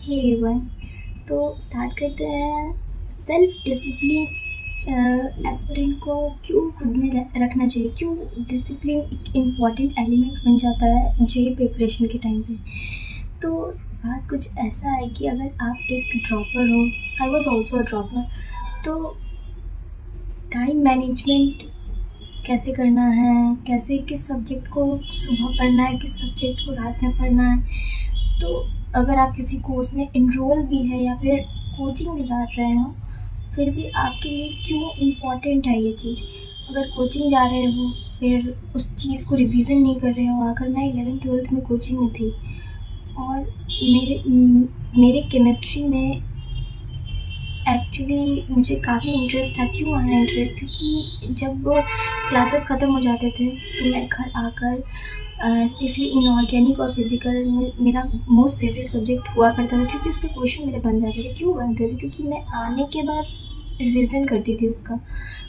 Hey everyone. तो start करते हैं। सेल्फ डिसिप्लिन एस्पिरेंट को क्यों खुद में रखना चाहिए, क्यों डिसिप्लिन एक इम्पॉर्टेंट एलिमेंट बन जाता है जे प्रिपरेशन के टाइम पे। तो बात कुछ ऐसा है कि अगर आप एक ड्रॉपर हो, I was also a dropper, तो टाइम मैनेजमेंट कैसे करना है, कैसे किस सब्जेक्ट को सुबह पढ़ना है, किस सब्जेक्ट को रात में पढ़ना है। तो अगर आप किसी कोर्स में इनरोल भी है या फिर कोचिंग में जा रहे हो, फिर भी आपके लिए क्यों इम्पॉर्टेंट है ये चीज़। अगर कोचिंग जा रहे हो फिर उस चीज़ को रिवीजन नहीं कर रहे हो। अगर मैं 11th-12th में कोचिंग में थी और मेरे केमिस्ट्री में एक्चुअली मुझे काफ़ी इंटरेस्ट था। क्यों आया इंटरेस्ट, क्योंकि जब क्लासेस ख़त्म हो जाते थे तो मैं घर आकर स्पेशली इनऑर्गेनिक और फिजिकल में मेरा मोस्ट फेवरेट सब्जेक्ट हुआ करता था, क्योंकि उसके क्वेश्चन मेरे बन जाते थे। क्यों बनते थे, क्योंकि मैं आने के बाद रिविज़न करती थी, उसका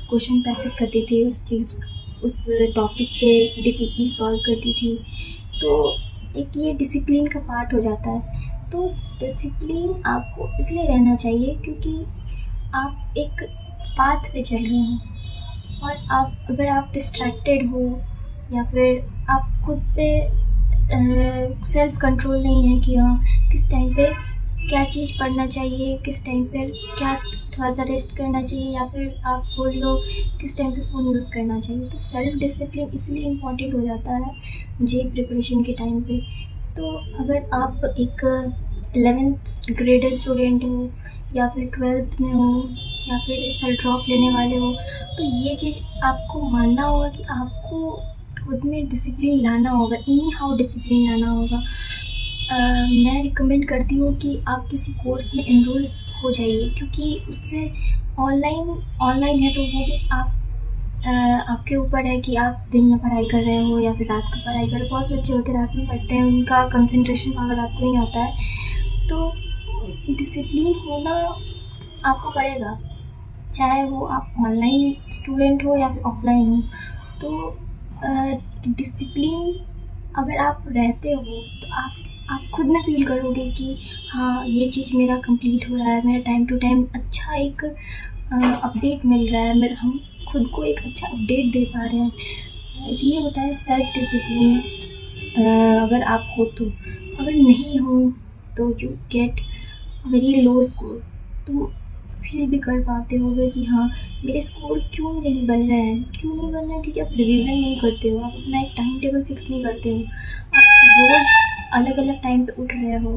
क्वेश्चन प्रैक्टिस करती थी, उस टॉपिक पे डीपीपी सॉल्व करती थी। तो एक ये डिसिप्लिन का पार्ट हो जाता है। तो डिसिप्लिन आपको इसलिए रहना चाहिए क्योंकि आप एक पाथ पे चल रहे हो, और अगर आप डिस्ट्रैक्टेड हो या फिर आप खुद पे सेल्फ कंट्रोल नहीं है कि हाँ किस टाइम पे क्या चीज़ पढ़ना चाहिए, किस टाइम पे क्या थोड़ा सा रेस्ट करना चाहिए, या फिर आप बोल लो किस टाइम पे फ़ोन यूज़ करना चाहिए। तो सेल्फ डिसिप्लिन इसलिए इम्पॉर्टेंट हो जाता है जे प्रिपरेशन के टाइम पे। तो अगर आप एक 11th ग्रेड स्टूडेंट हो या फिर 12th में हो या फिर इस साल ड्रॉप लेने वाले हो, तो ये चीज़ आपको मानना होगा कि आपको खुद में डिसिप्लिन लाना होगा, एनी हाउ डिसिप्लिन लाना होगा। मैं रिकमेंड करती हूँ कि आप किसी कोर्स में एनरोल हो जाइए, क्योंकि उससे ऑनलाइन है तो वो भी आपके ऊपर है कि आप दिन में पढ़ाई कर रहे हो या फिर रात को पढ़ाई कर रहे हो। बहुत बच्चे होते हैं रात में पढ़ते हैं, उनका कंसंट्रेशन पावर आपको नहीं आता है। तो डिसिप्लिन होना आपको पड़ेगा, चाहे वो आप ऑनलाइन स्टूडेंट हो या फिर ऑफलाइन हो। तो डिसिप्लिन अगर आप रहते हो तो आप खुद में फील करोगे कि हाँ ये चीज़ मेरा कंप्लीट हो रहा है, मेरा टाइम टू टाइम अच्छा एक अपडेट मिल रहा है, मेरा हम खुद को एक अच्छा अपडेट दे पा रहे हैं। ये होता है सेल्फ डिसिप्लिन। अगर आप हो तो, अगर नहीं हो तो you get very low score. तो फील भी कर पाते होगे कि हाँ मेरे स्कोर क्यों नहीं बन रहे हैं, क्योंकि आप रिवीजन नहीं करते हो, आप अपना एक टाइम टेबल फिक्स नहीं करते हो, आप रोज़ अलग अलग टाइम पे उठ रहे हो,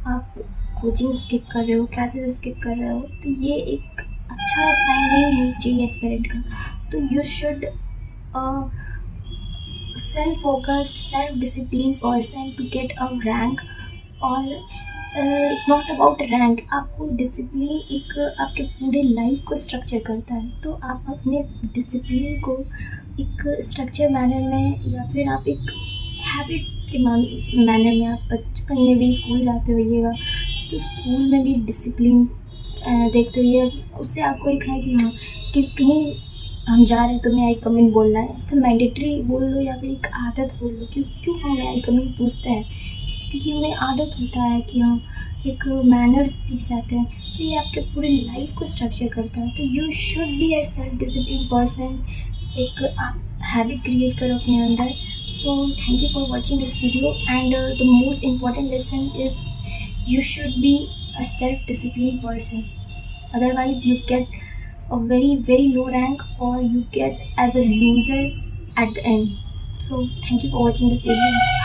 आप कोचिंग स्किप कर रहे हो, क्लासेस स्किप कर रहे हो। तो ये एक अच्छा साइन नहीं है जेईई एस्पिरेंट का। तो you should self focus, self discipline person to get a rank. और नॉट अबाउट रैंक, आपको डिसिप्लिन एक आपके पूरे लाइफ को स्ट्रक्चर करता है। तो आप अपने डिसिप्लिन को एक स्ट्रक्चर मैनर में या फिर आप एक हैबिट के मैनर में, आप बचपन में भी स्कूल जाते होइएगा तो स्कूल में भी डिसिप्लिन देखते हुए उससे आपको एक है कि हाँ कि कहीं हम जा रहे हैं तो मैं आई कमिंग बोलना है। इट्स मैंडेटरी बोल लो या फिर एक आदत बोल लो। क्यों हमें आई कमिंग पूछते हैं, क्योंकि हमें आदत होता है कि हम एक मैनर्स सीख जाते हैं। तो ये आपके पूरे लाइफ को स्ट्रक्चर करता है। तो you should be A self discipline person. एक आप हैबिट क्रिएट करो अपने अंदर। So thank you for watching this video, and the most important lesson is you should be a self-disciplined person. Otherwise you get a very low rank, or you get as a loser at the end. So thank you for watching this video.